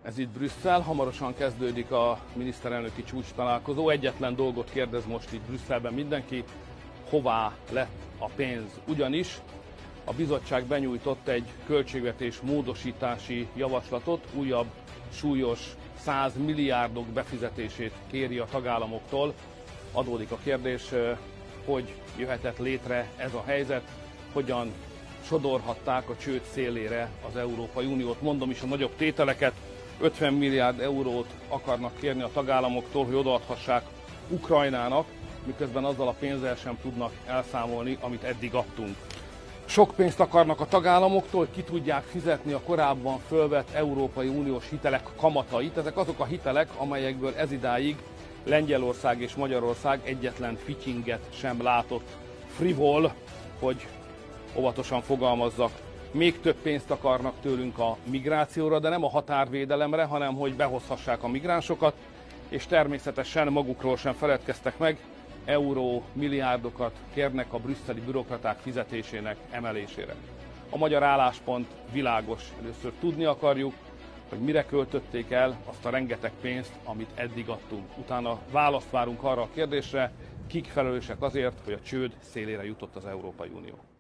Ez itt Brüsszel, hamarosan kezdődik a miniszterelnöki csúcstalálkozó. Egyetlen dolgot kérdez most itt Brüsszelben mindenki, hová lett a pénz. Ugyanis a bizottság benyújtott egy költségvetés módosítási javaslatot, újabb súlyos 100 milliárdok befizetését kéri a tagállamoktól. Adódik a kérdés, hogy jöhetett létre ez a helyzet, hogyan sodorhatták a csőd szélére az Európai Uniót. Mondom is a nagyobb tételeket, 50 milliárd eurót akarnak kérni a tagállamoktól, hogy odaadhassák Ukrajnának, miközben azzal a pénzzel sem tudnak elszámolni, amit eddig adtunk. Sok pénzt akarnak a tagállamoktól, hogy ki tudják fizetni a korábban fölvett Európai Uniós hitelek kamatait. Ezek azok a hitelek, amelyekből ezidáig Lengyelország és Magyarország egyetlen fityinget sem látott. Frivol, hogy óvatosan fogalmazzak. Még több pénzt akarnak tőlünk a migrációra, de nem a határvédelemre, hanem hogy behozhassák a migránsokat, és természetesen magukról sem feledkeztek meg, euró milliárdokat kérnek a brüsszeli bürokraták fizetésének emelésére. A magyar álláspont világos. Először tudni akarjuk, hogy mire költötték el azt a rengeteg pénzt, amit eddig adtunk. Utána választ várunk arra a kérdésre, kik felelősek azért, hogy a csőd szélére jutott az Európai Unió.